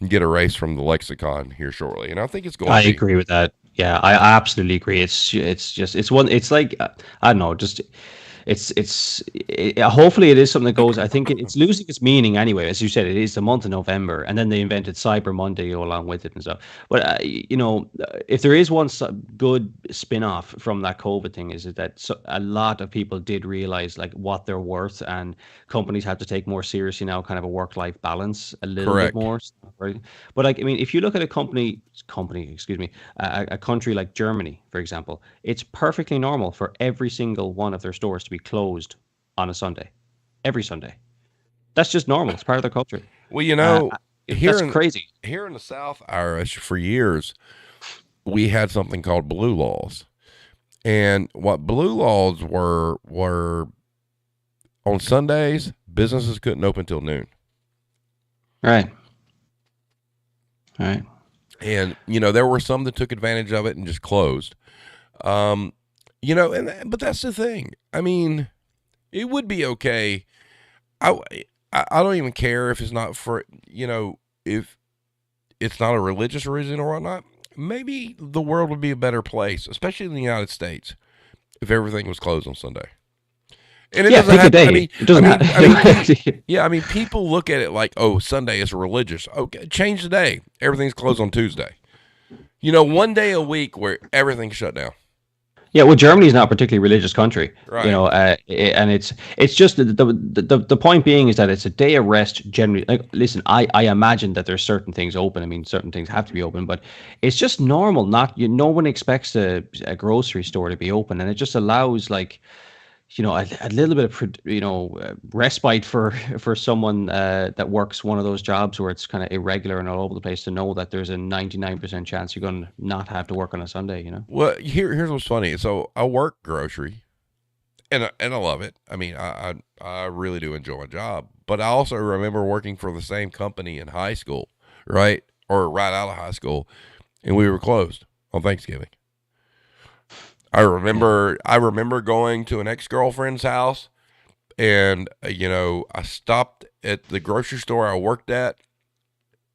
get erased from the lexicon here shortly, and I think it's going I to be. agree with that. Yeah, I absolutely agree. It's one. It's like I don't know. Just hopefully it is something that goes. I think it's losing its meaning anyway. As you said, it is the month of November, and then they invented Cyber Monday along with it and stuff. But if there is one good spin-off from that COVID thing, is it that a lot of people did realize like what they're worth, and companies have to take more seriously now, kind of a work-life balance a little bit Correct. more, right? But like, I mean, if you look at a company, excuse me, a country like Germany, for example, it's perfectly normal for every single one of their stores to be closed on a Sunday, every Sunday. That's just normal. It's part of their culture. Well, Uh, here that's in crazy. here in the South Irish for years, we had something called blue laws. And what blue laws were on Sundays, businesses couldn't open till noon. Right. Right. And there were some that took advantage of it and just closed. Um, but that's the thing. I mean, it would be okay. I I don't even care if it's not for if it's not a religious reason or whatnot. Maybe the world would be a better place, especially in the United States, if everything was closed on Sunday. And it Yeah. doesn't Pick a have. day. It doesn't have. Yeah. I mean, people look at it like, oh, Sunday is religious. Okay, change the day. Everything's closed on Tuesday. One day a week where everything's shut down. Yeah, well, Germany is not a particularly religious country, Right. and it's just the point being is that it's a day of rest generally. Like, listen, I imagine that there's certain things open. I mean, certain things have to be open, but it's just normal. No one expects a grocery store to be open, and it just allows like a little bit of respite for someone that works one of those jobs where it's kind of irregular and all over the place, to know that there's a 99% chance you're going to not have to work on a Sunday. Well, here's what's funny. So I work grocery, and I love it. I mean, I really do enjoy my job. But I also remember working for the same company in high school, right, or right out of high school, and we were closed on Thanksgiving. Yeah. I remember going to an ex girlfriend's house, and I stopped at the grocery store I worked at.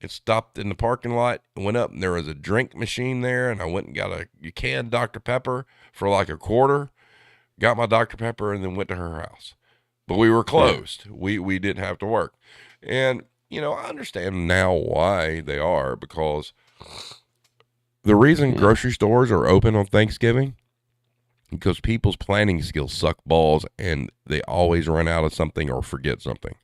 It stopped in the parking lot and went up, and there was a drink machine there, and I went and got a canned Dr Pepper for like a quarter. Got my Dr Pepper, and then went to her house. But we were Yeah. closed. We didn't have to work, and I understand now why they are, because the reason Yeah. grocery stores are open on Thanksgiving, because people's planning skills suck balls, and they always run out of something or forget something.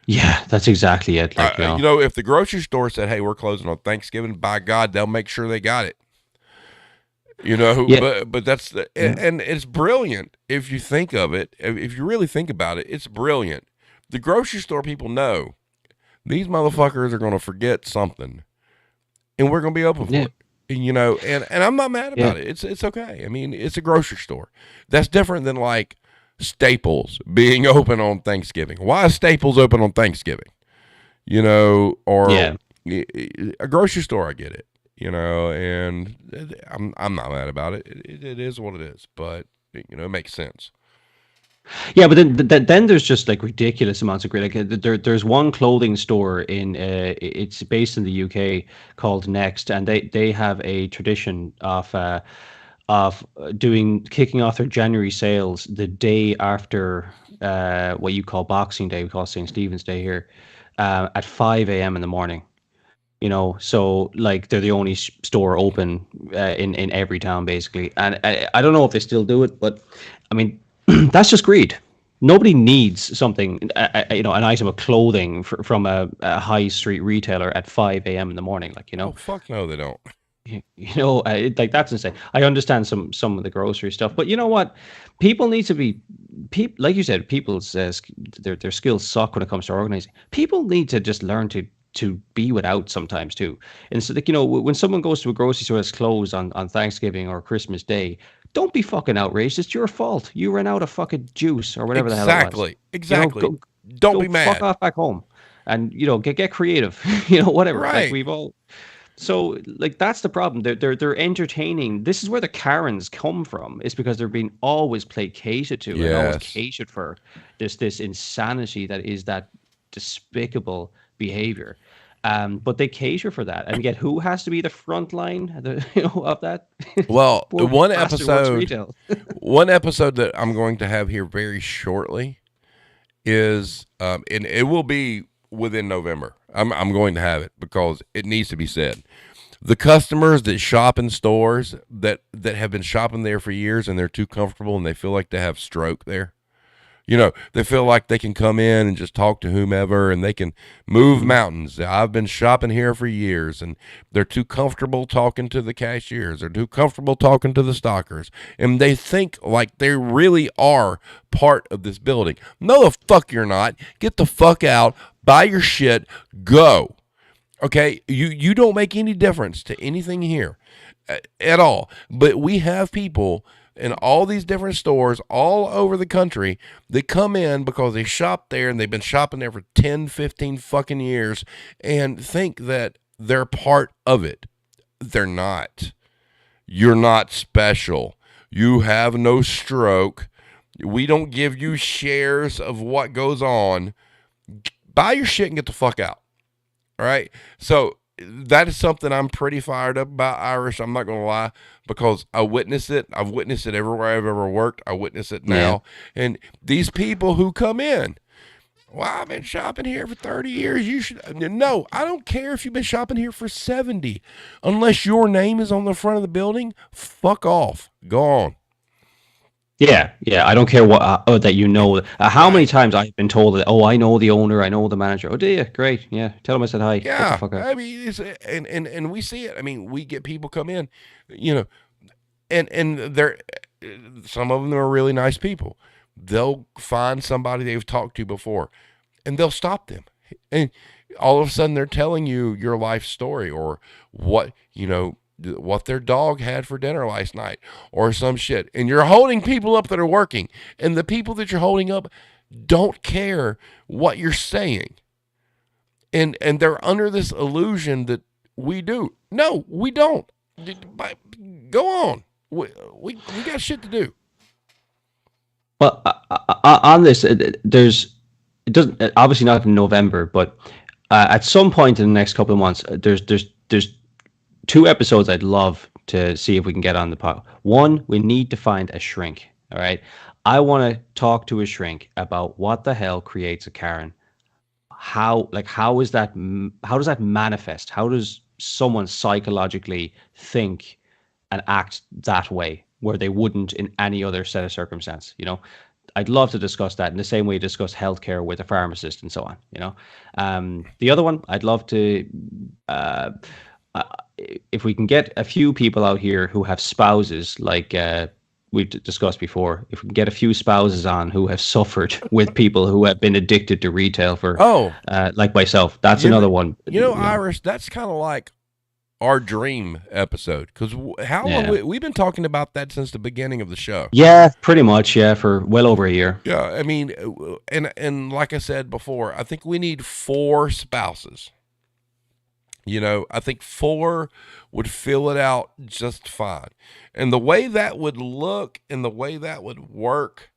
Yeah, that's exactly it. Like, If the grocery store said, "Hey, we're closing on Thanksgiving," by God, they'll make sure they got it. yeah, But that's yeah, and it's brilliant if you think of it. If you really think about it, it's brilliant. The grocery store people know these motherfuckers are going to forget something, and we're going to be open yeah, for it. And I'm not mad yeah, about it. It's okay. I mean, it's a grocery store. That's different than like Staples being open on Thanksgiving. Why is Staples open on Thanksgiving? Or yeah. a grocery store. I get it. And I'm not mad about it. It is what it is, but it makes sense. Yeah, but then there's just like ridiculous amounts of great. Like, there's one clothing store it's based in the UK called Next, and they have a tradition of doing kicking off their January sales the day after what you call Boxing Day. We call St. Stephen's Day here, at 5 a.m. in the morning. So like they're the only store open in every town basically, and I don't know if they still do it, but I mean that's just greed. Nobody needs something, an item of clothing from a high street retailer at 5 a.m. in the morning, Oh, fuck no, they don't. like that's insane. I understand some of the grocery stuff, but you know what? People need to be people, like you said, people's their skills suck when it comes to organizing. People need to just learn to be without sometimes too. And so, like, when someone goes to a grocery store that's closed on Thanksgiving or Christmas Day, don't be fucking outraged. It's your fault. You ran out of fucking juice or whatever the hell it was. Exactly. Exactly. Go Don't go be fuck mad. off back home, and get creative. Whatever. Like Right. we've all. So, like, that's the problem. They're entertaining. This is where the Karens come from. It's because they're being always placated to and always Yes. catered for. This insanity that is that despicable behavior. But they cater for that, and yet who has to be the front line, of that? Well, Poor bastard works retail. one episode that I'm going to have here very shortly is, and it will be within November. I'm going to have it because it needs to be said. The customers that shop in stores that have been shopping there for years and they're too comfortable and they feel like they have stroke there. They feel like they can come in and just talk to whomever and they can move Mhm. mountains. I've been shopping here for years and they're too comfortable talking to the cashiers. They're too comfortable talking to the stockers. And they think like they really are part of this building. No, the fuck you're not. Get the fuck out, buy your shit, go. Okay, you don't make any difference to anything here at all. But we have people in all these different stores all over the country that come in because they shop there and they've been shopping there for 10, 15 fucking years and think that they're part of it. They're not. You're not special. You have no stroke. We don't give you shares of what goes on. Buy your shit and get the fuck out. All right. So that is something I'm pretty fired up about, Irish. I'm not going to lie because I witness it. I've witnessed it everywhere I've ever worked. I witness it Yeah. now. And these people who come in, well, I've been shopping here for 30 years. You should. No, I don't care if you've been shopping here for 70. Unless your name is on the front of the building, fuck off. Go on. Yeah, yeah. I don't care what that how many Right. times I've been told that. Oh, I know the owner, I know the manager. Oh, do you? Great. Yeah, tell him I said hi. Get the Yeah. fuck out. I mean, and we see it. I mean, we get people come in, you know, and they're some of them are really nice people. They'll find somebody they've talked to before, and they'll stop them, and all of a sudden they're telling you your life story or what their dog had for dinner last night or some shit, and you're holding people up that are working, and the people that you're holding up don't care what you're saying, and they're under this illusion that we do. No, we don't. Go on. We got shit to do. Well, on this, it doesn't obviously not in November, but at some point in the next couple of months, there's two episodes I'd love to see if we can get on the pod. One, we need to find a shrink. All right, I want to talk to a shrink about what the hell creates a Karen. How does that manifest? How does someone psychologically think and act that way where they wouldn't in any other set of circumstance? I'd love to discuss that in the same way we discuss healthcare with a pharmacist and so on. The other one I'd love to, uh, uh, if we can get a few people out here who have spouses, like we've discussed before, if we can get a few spouses on who have suffered with people who have been addicted to retail for, Oh, like myself, that's you know, another one. Irish. That's kind of like our dream episode because how long Yeah. we've been talking about that since the beginning of the show. Yeah, pretty much. Yeah, for well over a year. Yeah, I mean, and like I said before, I think we need four spouses. I think four would fill it out just fine. And the way that would look and the way that would work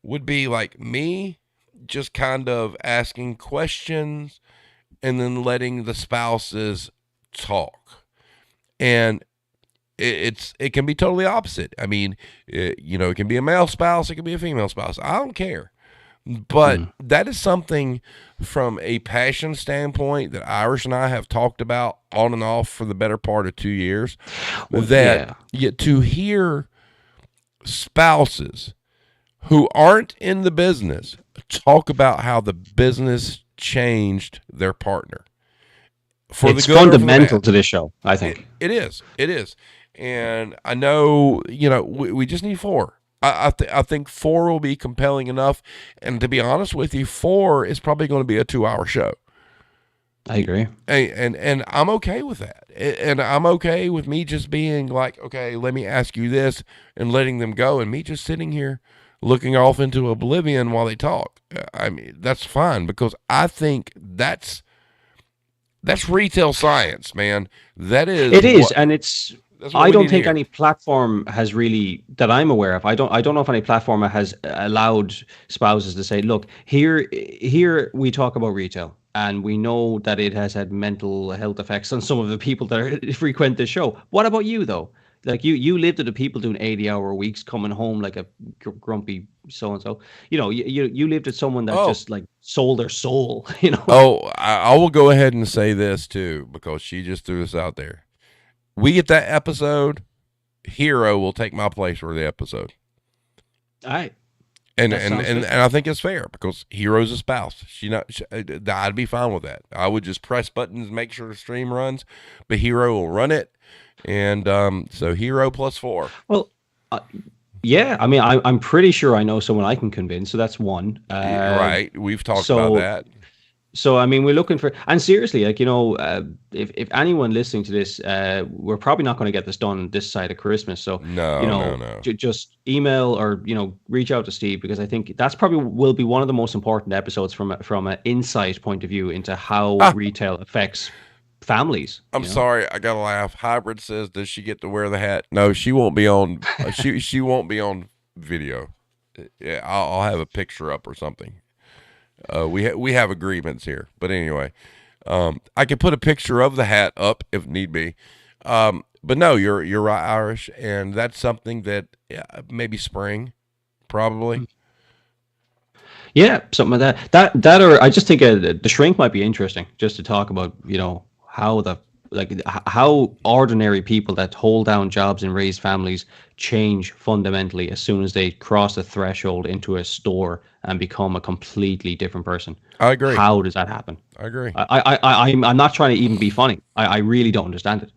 would be like me just kind of asking questions and then letting the spouses talk. And it can be totally opposite. I mean, it can be a male spouse, it can be a female spouse. I don't care. But Mm. that is something from a passion standpoint that Irish and I have talked about on and off for the better part of 2 years. Well, That yeah, yet to hear spouses who aren't in the business talk about how the business changed their partner for the it's good or for the fundamental bad. to this show, I It, think. it is. It is. And I know, we just need four. I think four will be compelling enough. And to be honest with you, four is probably going to be a 2 hour show. I agree. And I'm okay with that. And I'm okay with me just being like, okay, let me ask you this and letting them go and me just sitting here looking off into oblivion while they talk. I mean, that's fine because I think that's retail science, man. That is It is, what and it's. that's what I we need don't to think hear. any platform has really that I'm aware of. I don't know if any platform has allowed spouses to say, "Look, here we talk about retail, and we know that it has had mental health effects on some of the people that frequent the show. What about you, though? Like you lived with the people doing 80-hour weeks, coming home like a grumpy so and so. You lived with someone that Oh, just like sold their soul. You know, I will go ahead and say this too because she just threw this out there. We get that episode, Hero will take my place for the episode. all right, And that and sounds and, good. and I think it's fair because Hero's a spouse. I'd be fine with that. I would just press buttons, make sure the stream runs, but Hero will run it, and so Hero plus four. Well, uh, yeah, I mean, I'm pretty sure I know someone I can convince, so that's one. Right, we've talked about So, that. so I mean, we're looking for, and seriously, like if anyone listening to this, we're probably not going to get this done this side of Christmas. So, No, no, no. just email or reach out to Steve because I think that's probably will be one of the most important episodes from an insight point of view into how Ah, retail affects families. I'm sorry, I gotta laugh. Hybrid says, "Does she get to wear the hat?" No, she won't be on. She won't be on video. Yeah, I'll have a picture up or something. We have agreements here, but anyway, I can put a picture of the hat up if need be. But no, you're right, Irish, and that's something that maybe spring, probably. Yeah, something like that. Or I just think the shrink might be interesting, just to talk about, how how ordinary people that hold down jobs and raise families change fundamentally as soon as they cross the threshold into a store and become a completely different person. I agree. How does that happen? I agree. I'm not trying to even be funny. I really don't understand it.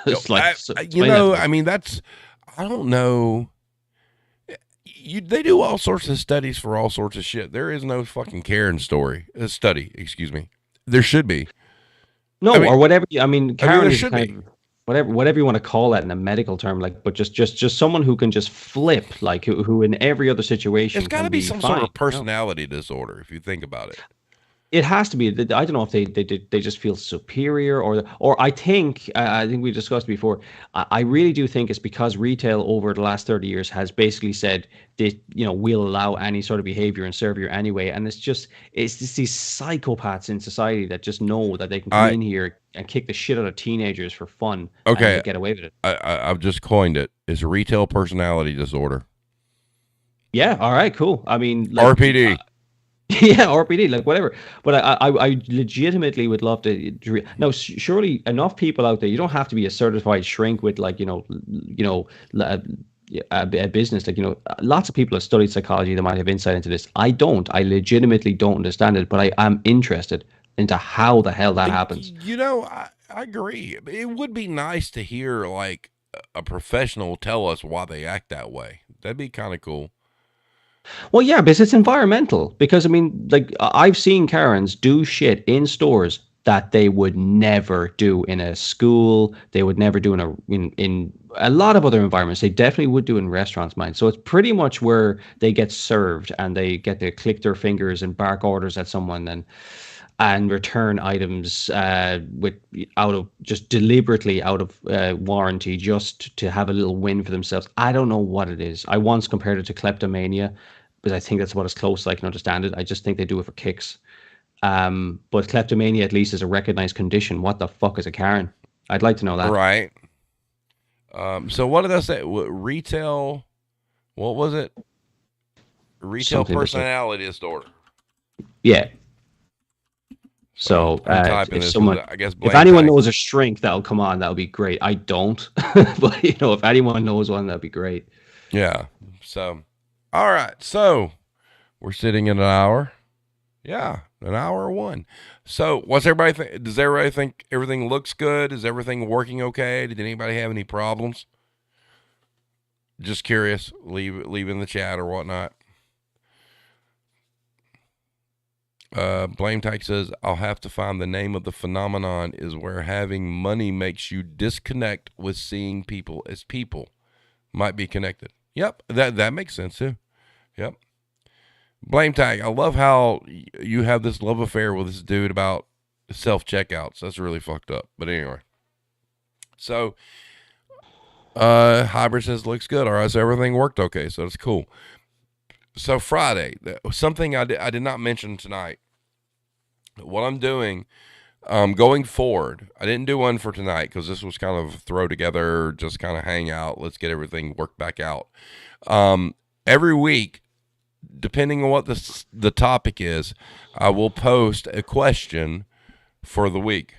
It's like, explain that to me. I mean, that's I don't know. They do all sorts of studies for all sorts of shit. There is no fucking Karen story study. Excuse me. There should be. I No, mean, or whatever. I mean, Karen there is should kind be. of whatever you want to call that in a medical term, like, but just someone who can just flip, like who in every other It's situation got can to be be some sort fine. of personality disorder if you think about it. It has to be. I don't know if they just feel superior or I think we discussed before. I really do think it's because retail over the last 30 years has basically said that we'll allow any sort of behavior and serve you anyway, and it's just these psychopaths in society that just know that they can come I in here and kick the shit out of teenagers for fun and okay. they get away with it. I've just coined it. It's retail personality disorder. Yeah. All right. Cool. I mean, like. RPD. Yeah, RPD, like whatever. But I legitimately would love to. Now, surely enough people out there. You don't have to be a certified shrink with like a business. Like lots of people have studied psychology that might have insight into this. I don't. I legitimately don't understand it, but I am interested into how the hell that happens. I agree. It would be nice to hear like a professional tell us why they act that way. That'd be kind of cool. Well, yeah, because it's environmental. Because I mean, like I've seen Karens do shit in stores that they would never do in a school. They would never do in a lot of other environments. They definitely would do in restaurants, mind. So it's pretty much where they get served and they get to click their fingers and bark orders at someone and return items with out of just deliberately out of warranty just to have a little win for themselves. I don't know what it is. I once compared it to kleptomania because I think that's about as close as I can understand it. I just think they do it for kicks. But kleptomania at least is a recognized condition. What the fuck is a Karen? I'd like to know that. Right. So what did I say? Retail. What was it? Retail Something just like personality disorder. Yeah. So So I'm typing if this because someone, I guess if blame anyone tag. knows a shrink that'll come on, that'll be great. I don't, but if anyone knows one, that'd be great. Yeah. So, all right. So we're sitting in an hour. Yeah, an hour one. So, what's everybody think? Does everybody think everything looks good? Is everything working okay? Did anybody have any problems? Just curious. Leave in the chat or whatnot. Blame Tyke says, I'll have to find the name of the phenomenon is where having money makes you disconnect with seeing people as people. Might be connected. Yep, that makes sense too. Yep. Blame Tag, I love how you have this love affair with this dude about self checkouts. That's really fucked up. But anyway. So Hybrid says looks good. All right, so everything worked okay, so that's cool. So Friday, something I did not mention tonight. What I'm doing, going forward, I didn't do one for tonight because this was kind of throw together, just kind of hang out. Let's get everything worked back out. Every week, depending on what the topic is, I will post a question for the week.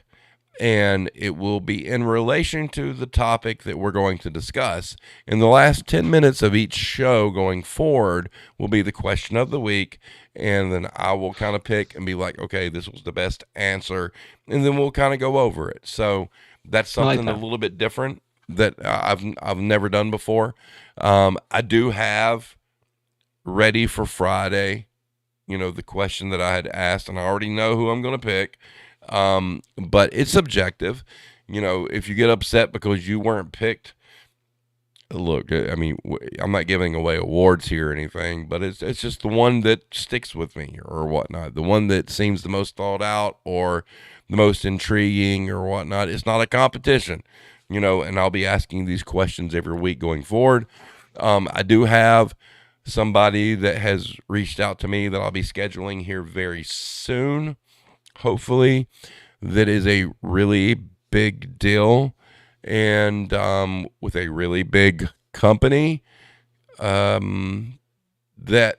And it will be in relation to the topic that we're going to discuss. In the last 10 minutes of each show going forward will be the question of the week. And then I will kind of pick and be like, okay, this was the best answer. And then we'll kind of go over it. So that's I like something a that. little bit different that I've never done before. I do have ready for Friday, the question that I had asked, and I already know who I'm going to pick. But it's subjective. If you get upset because you weren't picked, look, I mean, I'm not giving away awards here or anything, but it's just the one that sticks with me or whatnot, the one that seems the most thought out or the most intriguing or whatnot. It's not a competition, and I'll be asking these questions every week going forward. I do have somebody that has reached out to me that I'll be scheduling here very soon, hopefully, that is a really big deal and with a really big company that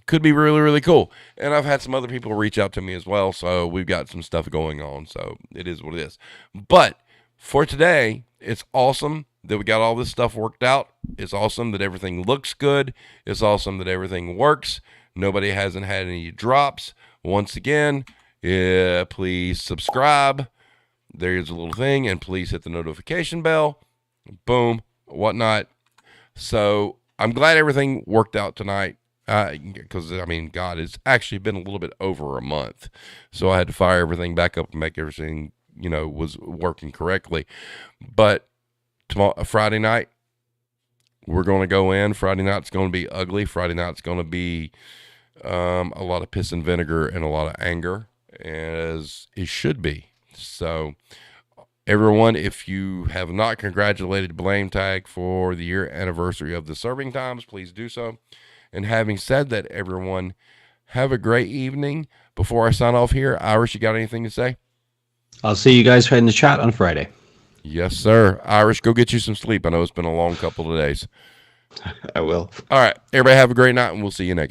could be really, really cool. And I've had some other people reach out to me as well. So we've got some stuff going on. So it is what it is. But for today, it's awesome that we got all this stuff worked out. It's awesome that everything looks good. It's awesome that everything works. Nobody hasn't had any drops. Once again, please subscribe. There's a little thing, and please hit the notification bell. Boom, whatnot. So I'm glad everything worked out tonight. Because I mean, God, it's actually been a little bit over a month, so I had to fire everything back up and make everything was working correctly. But tomorrow, Friday night, we're going to go in. Friday night's going to be ugly. Friday night's going to be a lot of piss and vinegar and a lot of anger, as it should be. So, everyone, if you have not congratulated Blame Tag for the year anniversary of the serving times, please do so. And having said that, everyone, have a great evening. Before I sign off here, Irish, you got anything to say? I'll see you guys in the chat on Friday. Yes, sir. Irish, go get you some sleep. I know it's been a long couple of days. I will. All right. Everybody have a great night, and we'll see you next